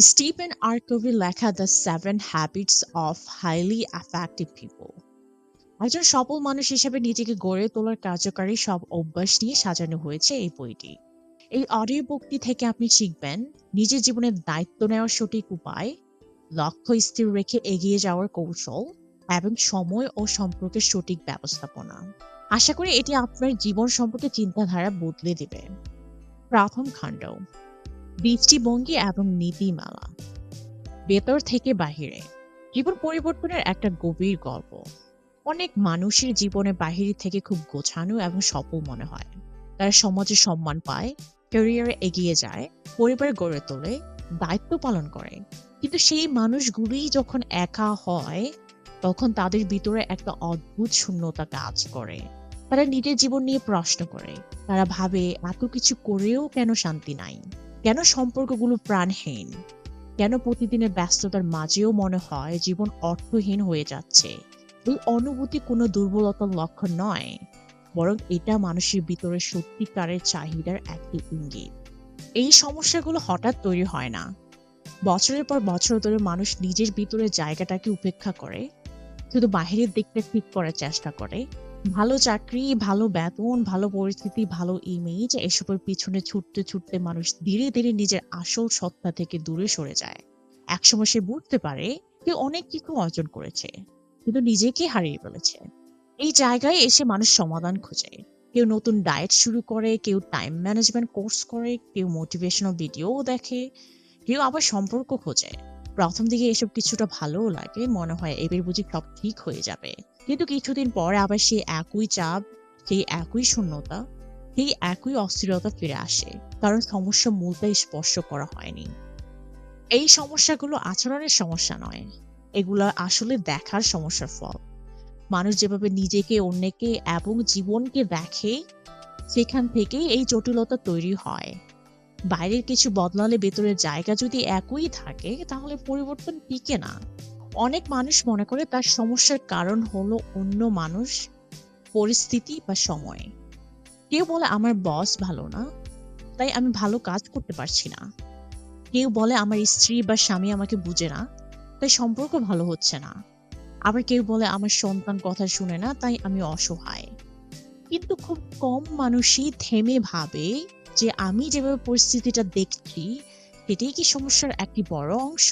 Stephen আর কভির লেখা the 7 habits of highly effective people একজন সফল মানুষ হিসেবে নিজেকে গড়ে তোলার কার্যকারী সব অভ্যাস নিয়ে সাজানো হয়েছে এই বইটি। এই অডিও বুকটি থেকে আপনি শিখবেন নিজের জীবনের দায়িত্ব নেওয়ার সঠিক উপায়, লক্ষ্য স্থির রেখে এগিয়ে যাওয়ার কৌশল এবং সময় ও সম্পর্কের সঠিক ব্যবস্থাপনা। আশা করি এটি আপনার জীবন সম্পর্কে চিন্তাধারা বদলে দেবে। প্রথম খণ্ড, দৃষ্টিভঙ্গি এবং নীতিমালা। ভেতর থেকে বাহিরে। জীবন পরিবর্তনের একটা গভীর গল্প। অনেক মানুষের জীবনে বাহির থেকে খুব গোছানো এবং সফল মনে হয়। তারা সমাজে সম্মান পায়, ক্যারিয়ারে এগিয়ে যায়, পরিবার গড়ে তোলে, দায়িত্ব পালন করে। কিন্তু সেই মানুষগুলোই যখন একা হয়, তখন তাদের ভিতরে একটা অদ্ভুত শূন্যতা কাজ করে। তারা নিজের জীবন নিয়ে প্রশ্ন করে। তারা ভাবে এত কিছু করেও কেন শান্তি নাই, কেন সম্পর্কগুলো প্রাণহীন, কেন প্রতিদিনের ব্যস্ততার মাঝেও মনে হয় জীবন অর্থহীন হয়ে যাচ্ছে। এই অনুভূতি কোনো দুর্বলতার লক্ষণ নয়, বরং এটা মানুষের ভিতরে সত্যিকারের চাহিদার একটি ইঙ্গিত। এই সমস্যাগুলো হঠাৎ তৈরি হয় না। বছরের পর বছর ধরে মানুষ নিজের ভিতরে জায়গাটাকে উপেক্ষা করে, শুধু বাহিরের দিকটা ঠিক করার চেষ্টা করে। ভালো চাকরি, ভালো বেতন, ভালো পরিস্থিতি, ভালো ইমেজ, এসবের পিছনে ছুটতে ছুটতে মানুষ ধীরে ধীরে নিজের আসল সত্তা থেকে দূরে সরে যায়। একসময় সে বুঝতে পারে কেউ অনেক কিছু অর্জন করেছে, কিন্তু নিজেকে হারিয়ে ফেলেছে। এই জায়গায় এসে মানুষ সমাধান খোঁজে। কেউ নতুন ডায়েট শুরু করে, কেউ টাইম ম্যানেজমেন্ট কোর্স করে, কেউ মোটিভেশনাল ভিডিও দেখে, কেউ আবার সম্পর্ক খোঁজে। প্রথম দিকে এসব কিছুটা ভালোও লাগে, মনে হয় এবার বুঝি সব ঠিক হয়ে যাবে। কিন্তু কিছুদিন পরে আবার সেই একই চাপ, সেই একই শূন্যতা, সেই একই অস্থিরতা ফিরে আসে, কারণ সমস্যা মূলটা স্পর্শ করা হয়নি। এই সমস্যাগুলো আচরণের সমস্যা নয়, এগুলো আসলে দেখার সমস্যার ফল। মানুষ যেভাবে নিজেকে, অন্যকে এবং জীবনকে দেখে, সেখান থেকেই এই জটিলতা তৈরি হয়। বাইরের কিছু বদলালে ভেতরের জায়গা যদি একই থাকে, তাহলে পরিবর্তন টিকে না। অনেক মানুষ মনে করে তার সমস্যার কারণ হলো অন্য মানুষ, পরিস্থিতি বা সময়। কেউ বলে আমার বস ভালো না, তাই আমি ভালো কাজ করতে পারছি না। কেউ বলে আমার স্ত্রী বা স্বামী আমাকে বুঝে না, তাই সম্পর্ক ভালো হচ্ছে না। আবার কেউ বলে আমার সন্তান কথা শুনে না, তাই আমি অসহায়। কিন্তু খুব কম মানুষই থেমে ভাবে যে আমি যেভাবে পরিস্থিতিটা দেখছি, সেটাই কি সমস্যার একটি বড় অংশ।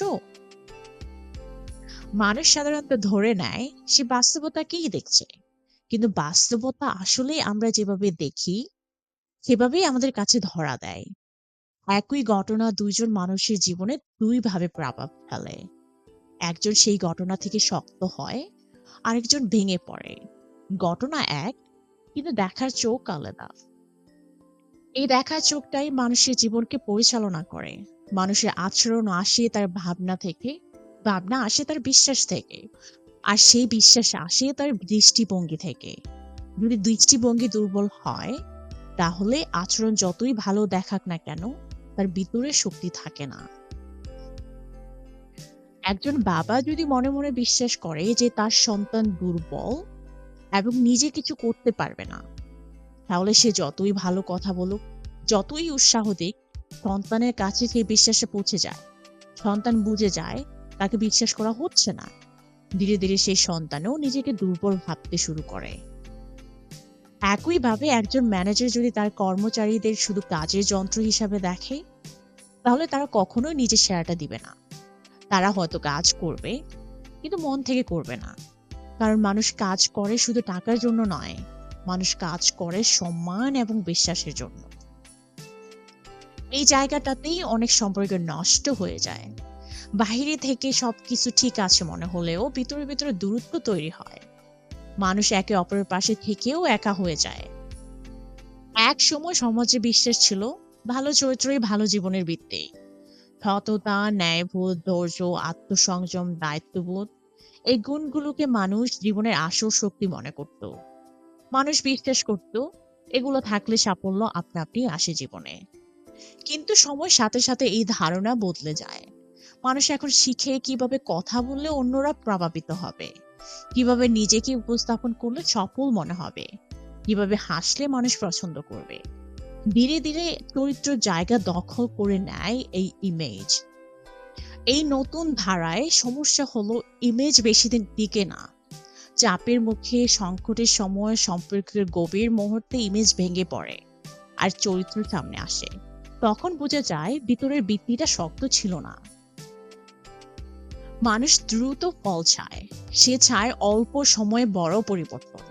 মানুষ সাধারণত ধরে নেয় সে বাস্তবতাকেই দেখছে, কিন্তু বাস্তবতা আসলে আমরা যেভাবে দেখি, সেভাবেই আমাদের কাছে ধরা দেয়। একই ঘটনা দুইজন মানুষের জীবনে দুই ভাবে প্রভাব ফেলে। একজন সেই ঘটনা থেকে শক্ত হয়, আরেকজন ভেঙে পড়ে। ঘটনা এক, কিন্তু দেখার চোখ আলাদা। এই দেখার চোখটাই মানুষের জীবনকে পরিচালনা করে। মানুষের আচরণ আসে তার ভাবনা থেকে, ভাবনা আসে তার বিশ্বাস থেকে, আর সেই বিশ্বাস আসে তার দৃষ্টিভঙ্গি থেকে। যদি দৃষ্টিভঙ্গি দুর্বল হয়, তাহলে আচরণ যতই ভালো দেখাক না কেন, তার ভিতরে শক্তি থাকে না। একজন বাবা যদি মনে মনে বিশ্বাস করে যে তার সন্তান দুর্বল এবং নিজে কিছু করতে পারবে না, তাহলে সে যতই ভালো কথা বলুক, যতই উৎসাহ দিক, সন্তানের কাছে সেই বিশ্বাসে পৌঁছে যায়। সন্তান বুঝে যায় তাকে বিশ্বাস করা হচ্ছে না। ধীরে ধীরে সেই সন্তানও নিজেকে দুর্বল ভাবতে শুরু করে। একইভাবে একজন ম্যানেজার যদি তার কর্মচারীদের শুধু কাজের যন্ত্র হিসাবে দেখে, তাহলে তারা কখনোই নিজের সেরাটা দিবে না। তারা হয়তো কাজ করবে, কিন্তু মন থেকে করবে না। কারণ মানুষ কাজ করে শুধু টাকার জন্য নয়, মানুষ কাজ করে সম্মান এবং বিশ্বাসের জন্য। এই জায়গাটাতেই অনেক সম্পর্ক নষ্ট হয়ে যায়। বাইরে থেকে সবকিছু ঠিক আছে মনে হলেও ভিতরে ভিতরে দূরত্ব তৈরি হয়। মানুষ একে অপরের পাশে থেকেও একা হয়ে যায়। এক সময় সমাজে বিশ্বাস ছিল ভালো চরিত্রই ভালো জীবনের ভিত্তি। সততা, ন্যায়বোধ, ধৈর্য, আত্মসংযম, দায়িত্ববোধ, এই গুণগুলোকে মানুষ জীবনের আসল শক্তি মনে করত। মানুষ বিশ্বাস করত এগুলো থাকলে সাফল্য আপনা আপনি আসে জীবনে। কিন্তু সময়ের সাথে সাথে এই ধারণা বদলে যায়। মানুষ এখন শিখে কিভাবে কথা বললে অন্যরা প্রভাবিত হবে, কিভাবে নিজেকে উপস্থাপন করলে সফল মনে হবে, কিভাবে হাসলে মানুষ পছন্দ করবে। ধীরে ধীরে চরিত্র জায়গা দখল করে নেয় এই ইমেজ। এই নতুন ধারায় সমস্যা হলো ইমেজ বেশি দিন টিকে না। চাপের মুখে, সংকটের সময়, সম্পর্কের গভীর মুহূর্তে ইমেজ ভেঙে পড়ে আর চরিত্র সামনে আসে। তখন বোঝা যায় ভিতরের ভিত্তিটা শক্ত ছিল না। মানুষ দ্রুত ফল চায়, সে চায় অল্প সময়ে বড় পরিবর্তন।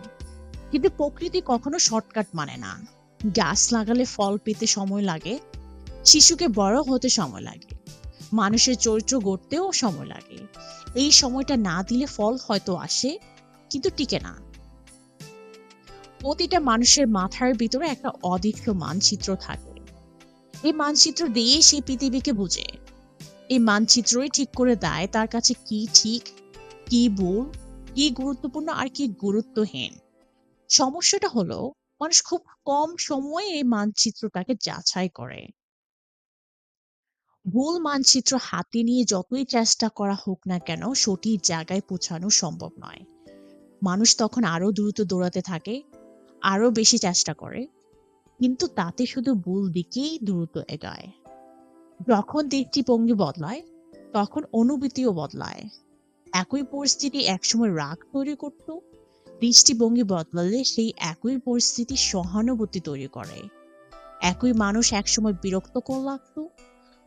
কিন্তু প্রকৃতি কখনো শর্টকাট মানে না। গাছ লাগালে ফল পেতে সময় লাগে, শিশুকে বড় হতে সময় লাগে, মানুষের চরিত্র গড়তেও সময় লাগে। এই সময়টা না দিলে ফল হয়তো আসে, কিন্তু টিকে না। প্রতিটা মানুষের মাথার ভিতরে একটা অদৃশ্য মানচিত্র থাকে। এই মানচিত্র দিয়ে সে পৃথিবীকে বুঝে। এই মানচিত্রই ঠিক করে দেয় তার কাছে কি ঠিক, কি ভুল, কি গুরুত্বপূর্ণ আর কি গুরুত্বহীন। সমস্যাটা হলো মানুষ খুব কম সময়ে এই মানচিত্রটাকে যাচাই করে। ভুল মানচিত্র হাতে নিয়ে যতই চেষ্টা করা হোক না কেন সঠিক জায়গায় পৌঁছানো সম্ভব নয়। মানুষ তখন আরো দ্রুত দৌড়াতে থাকে, আরো বেশি চেষ্টা করে, কিন্তু তাতে শুধু ভুল দিকেই দ্রুত এগায়। যখন দৃষ্টিভঙ্গি বদলায় তখন অনুভূতিও বদলায়। একই পরিস্থিতি একসময় রাগ তৈরি করত, দৃষ্টিভঙ্গি বদলালে সেই একই পরিস্থিতি সহানুভূতি তৈরি করে। একই মানুষ একসময় বিরক্ত কর লাগতো,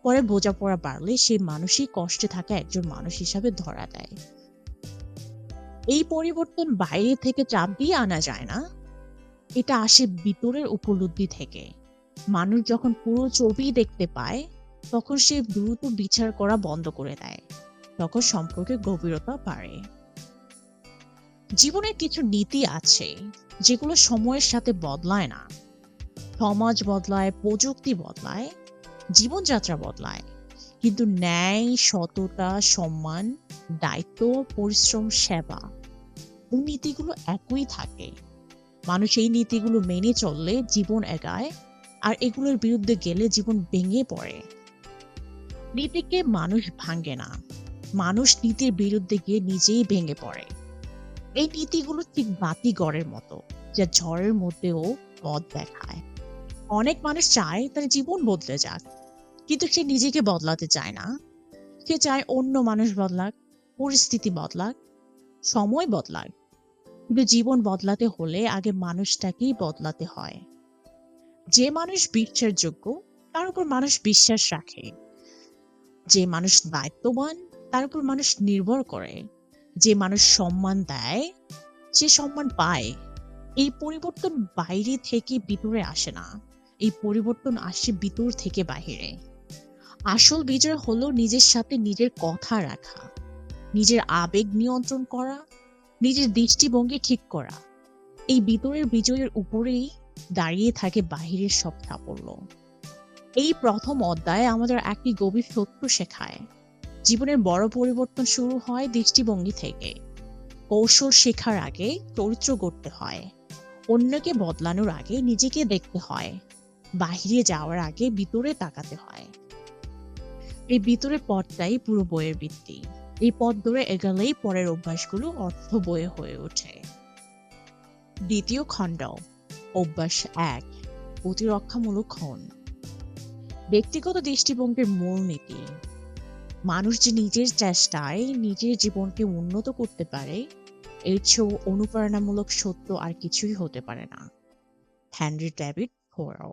পরে বোঝাপড়া বাড়লে সেই মানুষই কষ্টে থাকা একজন মানুষ হিসাবে ধরা দেয়। এই পরিবর্তন বাইরে থেকে চাপ দিয়ে আনা যায় না, এটা আসে ভিতরের উপলব্ধি থেকে। মানুষ যখন পুরো ছবি দেখতে পায় তখন সে দ্রুত বিচার করা বন্ধ করে দেয়, তখন সম্পর্কের গভীরতা বাড়ে। জীবনের কিছু নীতি আছে যেগুলো সময়ের সাথে বদলায় না। সমাজ বদলায়, প্রযুক্তি বদলায়, জীবনযাত্রা বদলায়, কিন্তু ন্যায়, সততা, সম্মান, দায়িত্ব, পরিশ্রম, সেবা এই নীতিগুলো একই থাকে। মানুষ এই নীতিগুলো মেনে চললে জীবন এগায়, আর এগুলোর বিরুদ্ধে গেলে জীবন ভেঙে পড়ে। নীতিকে মানুষ ভাঙে না, মানুষ নীতির বিরুদ্ধে গিয়ে নিজেই ভেঙে পড়ে। এই নীতিগুলো ঠিক বাতিঘরের মতো, যা ঝড়ের মধ্যেও পথ দেখায়। অনেক মানুষ চায় তার জীবন বদলে যাক, কিন্তু সে নিজেকে বদলাতে চায় না। সে চায় অন্য মানুষ বদলাক, পরিস্থিতি বদলাক, সময় বদলাক। কিন্তু জীবন বদলাতে হলে আগে মানুষটাকেই বদলাতে হয়। যে মানুষ বিশ্বাসযোগ্য তার উপর মানুষ বিশ্বাস রাখে, যে মানুষ দায়িত্ববান তার উপর মানুষ নির্ভর করে, যে মানুষ সম্মান দেয় সে সম্মান পায়। এই পরিবর্তন বাইরে থেকে ভিতরে আসে না, এই পরিবর্তন আসে ভিতর থেকে বাহিরে। আসল বিজয় হলো নিজের সাথে নিজের কথা রাখা, নিজের আবেগ নিয়ন্ত্রণ করা, নিজের দৃষ্টিভঙ্গি ঠিক করা। এই ভিতরের বিজয়ের উপরেই দাঁড়িয়ে থাকে বাহিরের সব সাফল্য। এই প্রথম অধ্যায়ে আমাদের একটি গভীর সত্য শেখায়, জীবনের বড় পরিবর্তন শুরু হয় দৃষ্টিভঙ্গি থেকে। কৌশল শেখার আগে চরিত্র গড়তে হয়, অন্যকে বদলানোর আগে নিজেকে দেখতে হয়, বাহিরে যাওয়ার আগে ভিতরে তাকাতে হয়। এই ভিতরের পথটাই পুরো বইয়ের ভিত্তি। এই পথ ধরে এগোলেই পরের অভ্যাসগুলো অর্থ বয়ে হয়ে ওঠে। দ্বিতীয় খণ্ড, অভ্যাস 1, প্রতিরক্ষামূলক হন। ব্যক্তিগত দৃষ্টিভঙ্গির মূলনীতি। মানুষ যে নিজের চেষ্টায় নিজের জীবনকে উন্নত করতে পারে এর চেয়েও অনুপ্রেরণামূলক সত্য আর কিছুই হতে পারে না। Henry David Thoreau.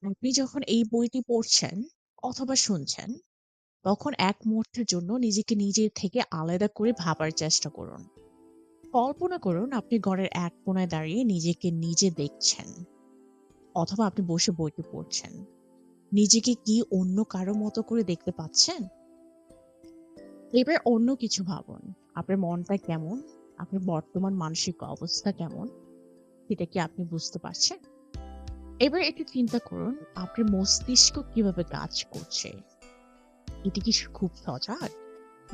আপনি যখন এই বইটি পড়ছেন অথবা শুনছেন তখন এক মুহূর্তের জন্য নিজেকে নিজের থেকে আলাদা করে ভাবার চেষ্টা করুন। কল্পনা করুন আপনি ঘরের এক কোণায় দাঁড়িয়ে নিজেকে নিজে দেখছেন, অথবা আপনি বসে বইটি পড়ছেন। নিজেকে কি অন্য কারো মতো করে দেখতে পাচ্ছেন? এবার অন্য কিছু ভাবুন। আপনার মনটা কেমন, আপনার বর্তমান মানসিক অবস্থা কেমন, সেটা কি আপনি বুঝতে পারছেন? এবার একটু চিন্তা করুন আপনার মস্তিষ্ক কিভাবে কাজ করছে। এটি কি খুব সজাগ,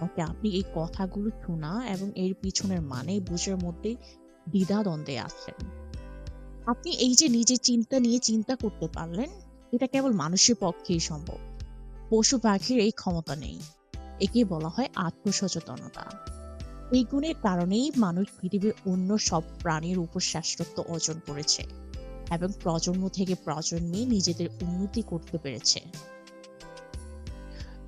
নাকি আপনি এই কথাগুলো শোনা এবং এর পিছনের মানে বুঝার মধ্যে দ্বিধাদ্বন্দ্বে আছেন? আপনি এই যে নিজের চিন্তা নিয়ে চিন্তা করতে পারলেন, এটা কেবল মানুষের পক্ষেই সম্ভব। পশু পাখির এই ক্ষমতা নেই। একে বলা হয় আত্মসচেতনতা। এই গুণের কারণেই মানুষ পৃথিবীর অন্য সব প্রাণীর উপর শ্রেষ্ঠত্ব অর্জন করেছে এবং প্রজন্ম থেকে প্রজন্মে নিজেদের উন্নতি করতে পেরেছে।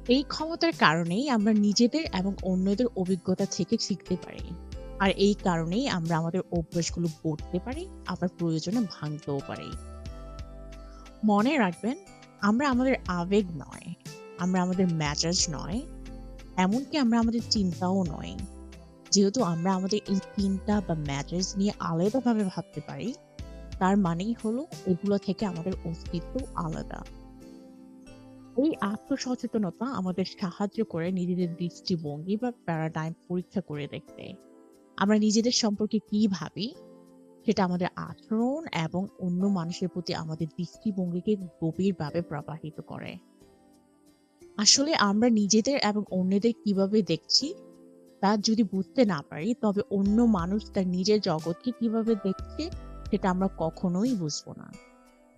এই ক্ষমতার কারণেই আমরা নিজেদের এবং অন্যদের অভিজ্ঞতা থেকে শিখতে পারি। আর এই কারণেই আমরা আমাদের অভ্যাসগুলো গড়তে পারি, আবার প্রয়োজনে ভাঙতেও পারি। মনে রাখবেন, আমরা আমাদের আবেগ নয়, আমরা আমাদের মেজাজ নয়, এমনকি আমরা আমাদের চিন্তাও নয়। যেহেতু আমরা আমাদের এই চিন্তা বা মেজাজ নিয়ে আলাদাভাবে ভাবতে পারি, তার মানেই হলো এগুলো থেকে আমাদের অস্তিত্ব আলাদা। এই আত্মসচেতনতা আমাদের সাহায্য করে নিজেদের দৃষ্টিভঙ্গি বা প্যারাডাইম পরীক্ষা করে দেখতে। আমরা নিজেদের সম্পর্কে কি ভাবি, সেটা আমাদের আচরণ এবং অন্য মানুষের প্রতি আমাদের দৃষ্টিভঙ্গিকে গভীরভাবে প্রভাবিত করে। আসলে আমরা নিজেদের এবং অন্যদের কিভাবে দেখছি তা যদি বুঝতে না পারি, তবে অন্য মানুষ তার নিজের জগৎকে কিভাবে দেখছে সেটা আমরা কখনোই বুঝবো না।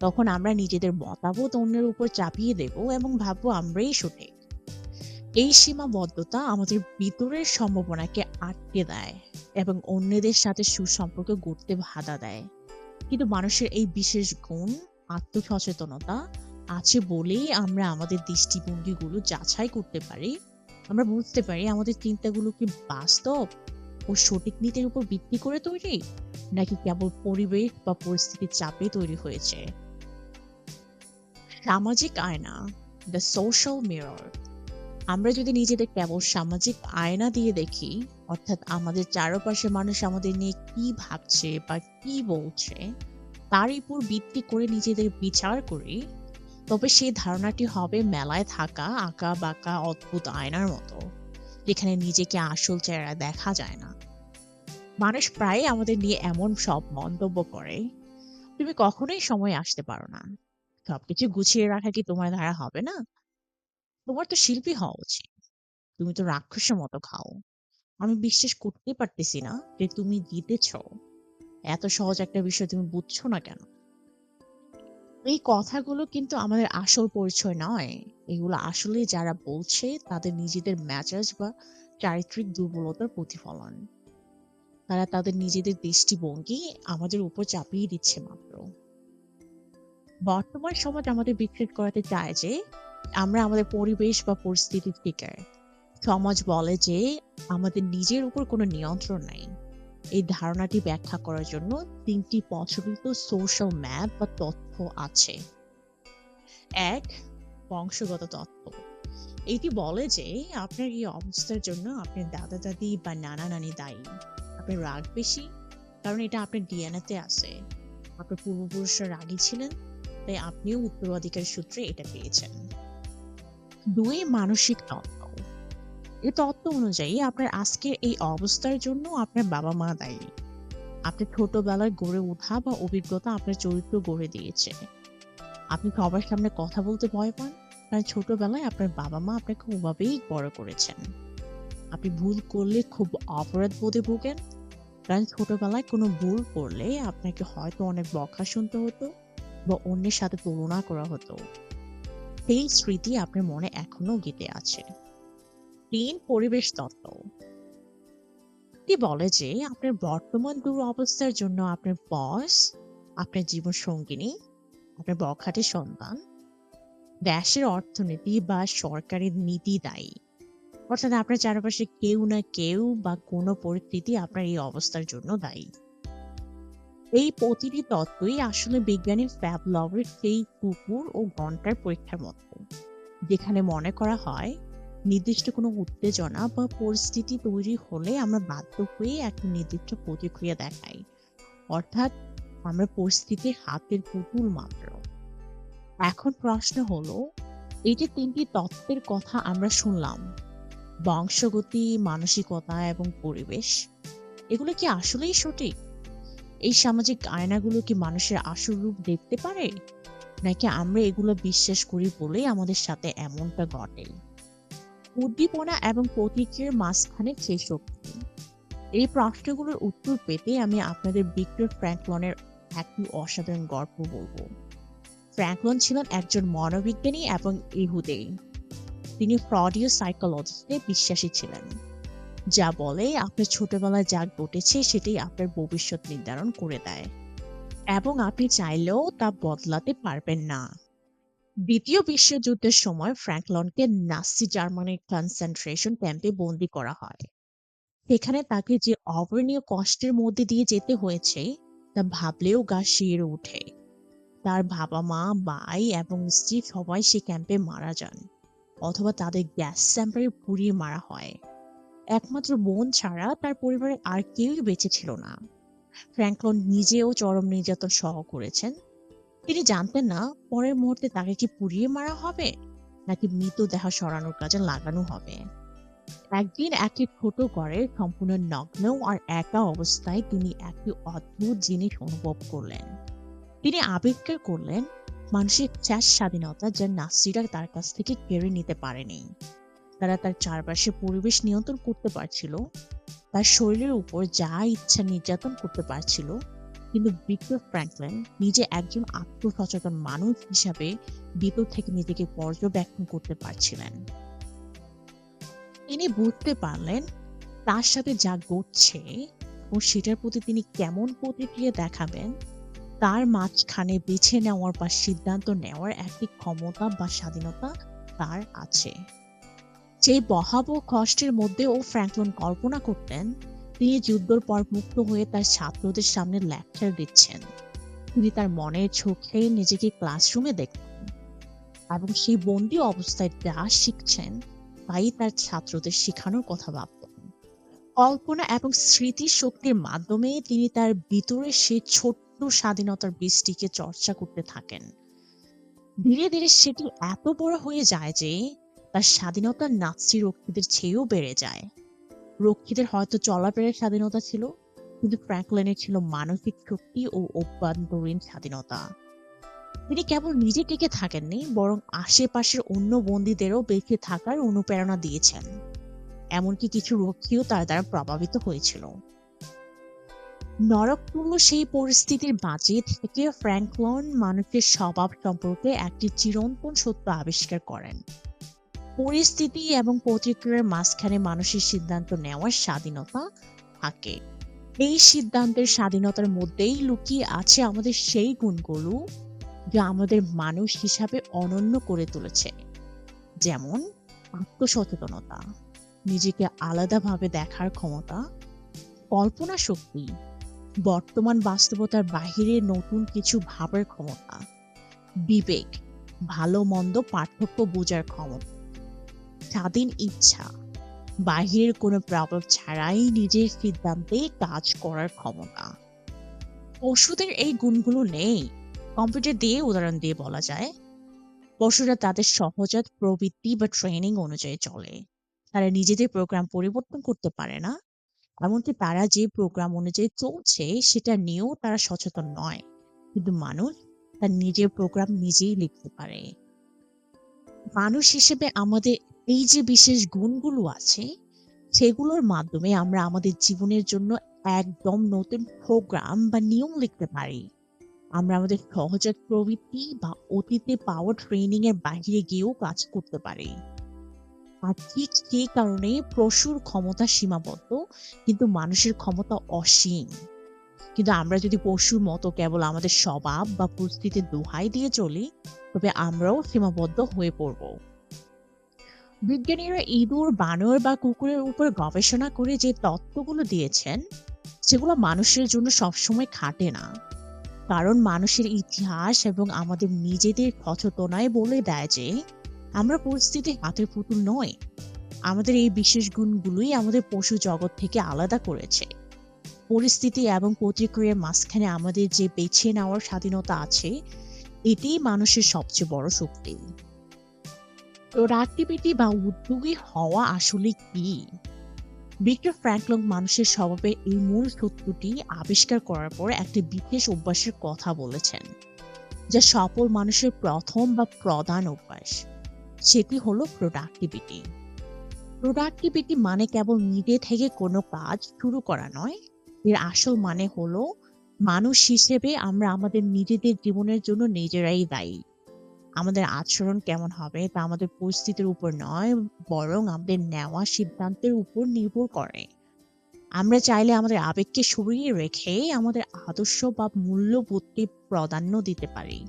তখন আমরা নিজেদের মতামত অন্যের উপর চাপিয়ে দেব এবং ভাববো আমরাই সঠিক। এই সীমাবদ্ধতা আমাদের ভিতরের সম্ভাবনাকে আটকে দেয় এবং অন্যদের সাথে সুসম্পর্ক গড়তে বাধা দেয়। কিন্তু মানুষের এই বিশেষ গুণ, আত্মসচেতনতা আছে বলেই আমরা আমাদের দৃষ্টিভঙ্গিগুলো যাচাই করতে পারি। আমরা বুঝতে পারি আমাদের চিন্তাগুলো কি বাস্তব ও সঠিক নীতির উপর ভিত্তি করে তৈরি, নাকি কেবল পরিবেশ বা পরিস্থিতির চাপে তৈরি হয়েছে। সামাজিক আয়না, দ্য সোশ্যাল মিরর। আমরা যদি নিজেদের কেবল সামাজিক আয়না দিয়ে দেখি, অর্থাৎ আমাদের চারপাশের মানুষ আমাদের নিয়ে কি ভাবছে বা কি বলছে তার উপর ভিত্তি করে নিজেদের বিচার করি, তবে সেই ধারণাটি হবে মেলায় থাকা আঁকা বাঁকা অদ্ভুত আয়নার মতো, যেখানে নিজেকে আসল চেহারা দেখা যায় না। মানুষ প্রায় আমাদের নিয়ে এমন সব মন্তব্য করে, তুমি কখনোই সময় আসতে পারো না, সবকিছু গুছিয়ে রাখা কি তোমার দ্বারা হবে না, তোমার তো শিল্পী হওয়া উচিত, তুমি তো রাক্ষসের মতো খাও, আমি বিশ্বাস করতে পারতেছি না যে তুমি জিতেছ, এত সহজ একটা বিষয় তুমি বুঝছো না কেন। এই কথাগুলো কিন্তু আমাদের আসল পরিচয় নয়। এগুলো আসলে যারা বলছে তাদের নিজেদের মেজাজ বা চারিত্রিক দুর্বলতার প্রতিফলন। তারা তাদের নিজেদের দৃষ্টিভঙ্গি আমাদের উপর চাপিয়ে দিচ্ছে মাত্র। বর্তমান সমাজ আমাদের বিকৃত করাতে চায় যে আমরা আমাদের পরিবেশ বা পরিস্থিতির ফিকার। সমাজ বলে যে আমাদের নিজের উপর কোনো নিয়ন্ত্রণ নাই। এই ধারণাটি ব্যাখ্যা করার জন্য ৩টি প্রচলিত সোশ্যাল ম্যাপ বা তথ্য আছে। ১. বংশগত তত্ত্ব। এটি বলে যে আপনার এই অবস্থার জন্য আপনার দাদা দাদি বা নানা নানি দায়ী। আপনার রাগ বেশি, কারণ এটা আপনার ডিএনএ তে আছে। আপনার পূর্বপুরুষরা রাগী ছিলেন, তাই আপনিও উত্তরাধিকার সূত্রে এটা পেয়েছেন। ২. মানসিক তত্ত্ব। এই তত্ত্ব অনুযায়ী আপনার আজকের এই অবস্থার জন্য আপনার বাবা মা দায়ী। আপনার ছোটবেলায় গড়ে ওঠা বা অভিজ্ঞতা আপনার চরিত্র গড়ে দিয়েছে। আপনি সবার সামনে কথা বলতে ভয় পান, কারণ ছোটবেলায় আপনার বাবা মা আপনাকে ওভাবেই বড় করেছেন। আপনি ভুল করলে খুব অপরাধ বোধে ভোগেন, কারণ ছোটবেলায় কোনো ভুল করলে আপনাকে হয়তো অনেক বকা শুনতে হতো বা অন্যের সাথে তুলনা করা হতো। সেই স্মৃতি আপনার মনে এখনো গেঁথে আছে। ৩. পরিবেশ তত্ত্ব। এটি বলে যে আপনার বর্তমান দুরবস্থার জন্য আপনার বস, আপনার জীবন সঙ্গিনী, আপনার বখাটে সন্তান, দেশের অর্থনীতি বা সরকারের নীতি দায়ী। অর্থাৎ আপনার চারপাশে কেউ না কেউ বা কোনো পরিস্থিতি আপনার এই অবস্থার জন্য দায়ী। এই প্রতিটি তত্ত্বই আসলে বিজ্ঞানী প্যাভলভের সেই কুকুর ও ঘন্টার পরীক্ষার মতো, যেখানে মনে করা হয় নির্দিষ্ট কোনো উত্তেজনা বা পরিস্থিতি তৈরি হলে আমরা বাধ্য হয়ে একটা নির্দিষ্ট প্রতিক্রিয়া দেখাই, অর্থাৎ আমরা পরিস্থিতির হাতের পুতুল মাত্র। এখন প্রশ্ন হলো, এই যে ৩টি তত্ত্বের কথা আমরা শুনলাম, বংশগতি, মানসিকতা এবং পরিবেশ, এগুলো কি আসলেই সঠিক? এই সামাজিক আয়নাগুলো কি মানুষের আসল রূপ দেখতে পারে, নাকি আমরা এগুলো বিশ্বাস করি বলেই আমাদের সাথে এমনটা ঘটে? উদ্দীপনা এবং প্রতিক্রিয়ার মাঝখানে সেই শক্তি। এই প্রশ্নগুলোর উত্তর পেতে আমি আপনাদের ভিক্টর ফ্র্যাঙ্কলনের একটি অসাধারণ গল্প বলবো। ফ্র্যাঙ্কলন ছিলেন একজন মনোবিজ্ঞানী এবং ইহুদি। তিনি ফ্রয়েডীয় সাইকোলজিতে বিশ্বাসী ছিলেন, যা বলে আপনার ছোটবেলায় যা ঘটেছে সেটাই আপনার ভবিষ্যৎ নির্ধারণ করে দেয় এবং আপনি চাইলেও তা বদলাতে পারবেন না। দ্বিতীয় বিশ্বযুদ্ধের সময় ফ্র্যাঙ্কলনকে নাৎসি জার্মানির কনসেন্ট্রেশন ক্যাম্পে বন্দী করা হয়। সেখানে তাকে যে অবর্ণীয় কষ্টের মধ্যে দিয়ে যেতে হয়েছে তা ভাবলেও গা শিউরে ওঠে। তার বাবা-মা, ভাই এবং স্ত্রী সবাই সে ক্যাম্পে মারা যান, অথবা তাদের গ্যাস চেম্বারে পুড়িয়ে মারা হয়। একমাত্র বোন ছাড়া তার পরিবারের আর কেউই বেঁচে ছিল না। ফ্র্যাঙ্কলন নিজেও চরম নির্যাতন সহ করেছেন। তিনি জানতেন না পরের মুহূর্তে তাকে কি পুড়িয়ে মারা হবে নাকি মৃতদেহ সরানোর কাজে লাগানো হবে। একদিন একটি ছোট ঘরে সম্পূর্ণ নগ্ন আর একা অবস্থায় তিনি একটি অদ্ভুত জিনিস অনুভব করলেন। তিনি আবিষ্কার করলেন মানসিক শেষ স্বাধীনতা যা নাৎসিরা তার কাছ থেকে কেড়ে নিতে পারেনি। তারা তার চারপাশে পরিবেশ নিয়ন্ত্রণ করতে পারছিল, তার শরীরের উপর যা ইচ্ছা নির্যাতন করতে পারছিল, কিন্তু ভিক্টর ফ্র্যাঙ্কলিন নিজে একজন আত্মসচেতন মানুষ হিসাবে ভিতর থেকে নিজেকে পর্যবেক্ষণ করতে পারছিলেন। তিনি বুঝতে পারলেন তার সাথে যা ঘটছে ও সেটার প্রতি তিনি কেমন প্রতিক্রিয়া দেখাবেন তার মাঝখানে বেছে নেওয়ার বা সিদ্ধান্ত নেওয়ার একটি ক্ষমতা বা স্বাধীনতা তার আছে। যে ভয়াবহ কষ্টের মধ্যেও ফ্র্যাঙ্কলিন কল্পনা করতেন তিনি যুদ্ধের পর মুক্ত হয়ে তার ছাত্রদের সামনে লেকচার দিচ্ছেন। তিনি তার মনের চোখে নিজেকে ক্লাসরুমে দেখতেন এবং সেই বন্দি অবস্থায় যা শিখছেন তাই তার ছাত্রদের শেখানোর কথা ভাবতেন। কল্পনা এবং স্মৃতি শক্তির মাধ্যমে তিনি তার ভিতরে সেই ছোট্ট স্বাধীনতার বীজটিকে চর্চা করতে থাকেন। ধীরে ধীরে সেটি এত বড় হয়ে যায় যে তার স্বাধীনতা নাৎসি রক্ষীদের চেয়েও বেড়ে যায়। রক্ষীদের হয়তো চলাফেরার স্বাধীনতা ছিল, কিন্তু ফ্র্যাঙ্কলিনের ছিল মানসিক শক্তি ও অভ্যন্তরীণ স্বাধীনতা। তিনি কেবল নিজে টিকে থাকেননি, বরং আশেপাশের অন্য বন্দীদেরও বেঁচে থাকার অনুপ্রেরণা দিয়েছেন। এমনকি কিছু রক্ষীও তার দ্বারা প্রভাবিত হয়েছিল। নরকতুল্য সেই পরিস্থিতির মাঝে থেকে ফ্র্যাঙ্কলিন মানুষের স্বভাব সম্পর্কে একটি চিরন্তন সত্য আবিষ্কার করেন। পরিস্থিতি এবং প্রতিক্রিয়ার মাঝখানে মানুষের সিদ্ধান্ত নেওয়ার স্বাধীনতা থাকে। এই সিদ্ধান্তের স্বাধীনতার মধ্যেই লুকিয়ে আছে আমাদের সেই গুণগুলো যা আমাদের মানুষ হিসাবে অনন্য করে তুলেছে, যেমন আত্মসচেতনতা, নিজেকে আলাদাভাবে দেখার ক্ষমতা, কল্পনা শক্তি, বর্তমান বাস্তবতার বাহিরে নতুন কিছু ভাবার ক্ষমতা, বিবেক, ভালো মন্দ পার্থক্য বোঝার ক্ষমতা, স্বাধীন ইচ্ছা, বাহিরের কোনো প্রভাব ছাড়াই নিজের সিদ্ধান্তে কাজ করার ক্ষমতা। পশুদের এই গুণগুলো নেই। কম্পিউটার দিয়ে উদাহরণ দিয়ে বলা যায়, পশুরা তাদের সহজাত প্রবৃত্তি বা ট্রেনিং অনুযায়ী চলে। তারা নিজেদের প্রোগ্রাম পরিবর্তন করতে পারে না, এমনকি তারা যে প্রোগ্রাম অনুযায়ী চলছে সেটা নিয়েও তারা সচেতন নয়। কিন্তু মানুষ তার নিজের প্রোগ্রাম নিজেই লিখতে পারে। মানুষ হিসেবে আমাদের এই যে বিশেষ গুণগুলো আছে সেগুলোর মাধ্যমে আমরা আমাদের জীবনের জন্য একদম নতুন প্রোগ্রাম বা নিয়ম লিখতে পারি। আমরা আমাদের সহজাত প্রবৃত্তি বা অতীতে পাওয়া ট্রেনিং এর বাইরে গিয়েও কাজ করতে পারি। আর ঠিক সেই কারণে পশুর ক্ষমতা সীমাবদ্ধ, কিন্তু মানুষের ক্ষমতা অসীম। কিন্তু আমরা যদি পশুর মতো কেবল আমাদের স্বভাব বা পরিস্থিতির দোহাই দিয়ে চলি, তবে আমরাও সীমাবদ্ধ হয়ে পড়ব। বিজ্ঞানীরা ইঁদুর, বানর বা কুকুরের উপর গবেষণা করে যে তত্ত্বগুলো দিয়েছেন সেগুলো মানুষের জন্য সবসময় খাটে না। কারণ মানুষের ইতিহাস এবং আমাদের নিজেদের সচেতনায় বলে দেয় যে আমরা পরিস্থিতির হাতের পুতুল নই। আমাদের এই বিশেষ গুণগুলোই আমাদের পশু জগৎ থেকে আলাদা করেছে। পরিস্থিতি এবং প্রতিক্রিয়ার মাঝখানে আমাদের যে বেছে নেওয়ার স্বাধীনতা আছে, এটাই মানুষের সবচেয়ে বড় শক্তি। প্রোডাক্টিভিটি বা উদ্যোগী হওয়া আসলে কি? ভিক্টর ফ্র্যাঙ্কলিন মানুষের স্বভাবের এই মূল সত্যটি আবিষ্কার করার পর একটি বিশেষ অভ্যাসের কথা বলেছেন, যা সফল মানুষের প্রথম বা প্রধান অভ্যাস। সেটি হলো প্রোডাক্টিভিটি। প্রোডাক্টিভিটি মানে কেবল নিজে থেকে কোনো কাজ শুরু করা নয়। এর আসল মানে হলো মানুষ হিসেবে আমরা আমাদের নিজেদের জীবনের জন্য নিজেরাই দায়ী। আমাদের আচরণ কেমন হবে তা আমাদের পরিস্থিতির উপর নয়, বরং আমাদের নেওয়া সিদ্ধান্তের উপর নির্ভর করে। আমরা চাইলে আমাদের আবেগকে সরিয়ে রেখে আমাদের আদর্শ বা মূল্যবোধকে প্রাধান্য দিতে পারি।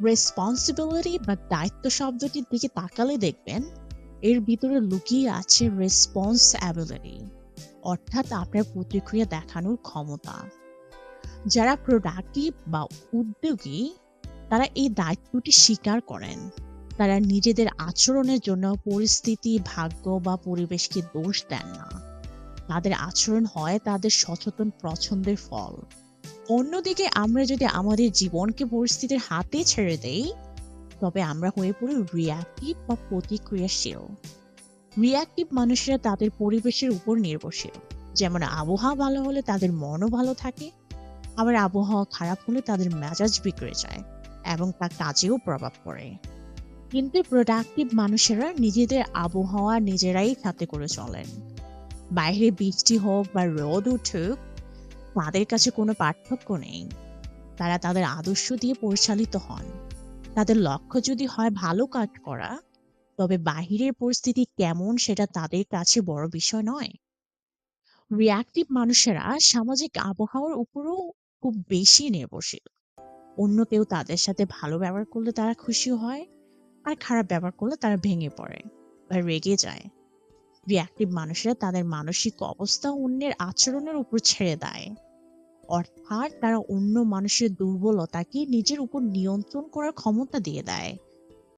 রেসপন্সিবিলিটি বা দায়িত্ব শব্দটির দিকে তাকালে দেখবেন এর ভিতরে লুকিয়ে আছে রেসপন্সিবিলিটি, অর্থাৎ আপনার প্রতিক্রিয়া দেখানোর ক্ষমতা। যারা প্রোডাক্টিভ বা উদ্যোগী তারা এই দায়িত্বটি স্বীকার করেন। তারা নিজেদের আচরণের জন্য পরিস্থিতি, ভাগ্য বা পরিবেশকে দোষ দেন না। তাদের আচরণ হয় তাদের সচেতন পছন্দের ফল। অন্যদিকে আমরা যদি আমাদের জীবনকে পরিস্থিতির হাতে ছেড়ে দেই, তবে আমরা হয়ে পড়ি রিঅ্যাক্টিভ বা প্রতিক্রিয়াশীল। রিঅ্যাক্টিভ মানুষেরা তাদের পরিবেশের উপর নির্ভরশীল। যেমন আবহাওয়া ভালো হলে তাদের মনও ভালো থাকে, আবার আবহাওয়া খারাপ হলে তাদের মেজাজ বিগড়ে যায় এবং তা কাজেও প্রভাব পড়ে। কিন্তু প্রোডাক্টিভ মানুষেরা নিজেদের আবহাওয়া নিজেরাই সাথে করে চলেন। বাইরে বৃষ্টি হোক বা রোদ উঠুক, তাদের কাছে কোনো পার্থক্য নেই। তারা তাদের আদর্শ দিয়ে পরিচালিত হন। তাদের লক্ষ্য যদি হয় ভালো কাজ করা, তবে বাহিরের পরিস্থিতি কেমন সেটা তাদের কাছে বড় বিষয় নয়। রিঅ্যাক্টিভ মানুষেরা সামাজিক আবহাওয়ার উপরও খুব বেশি নির্ভরশীল। অন্য কেউ তাদের সাথে ভালো ব্যবহার করলে তারা খুশি হয়, আর খারাপ ব্যবহার করলে তারা ভেঙে পড়ে বা রেগে যায়। রিঅ্যাক্টিভ মানুষেরা তাদের মানসিক অবস্থা অন্যের আচরণের উপর ছেড়ে দেয়, অর্থাৎ তারা অন্য মানুষের দুর্বলতাকে নিজের উপর নিয়ন্ত্রণ করার ক্ষমতা দিয়ে দেয়।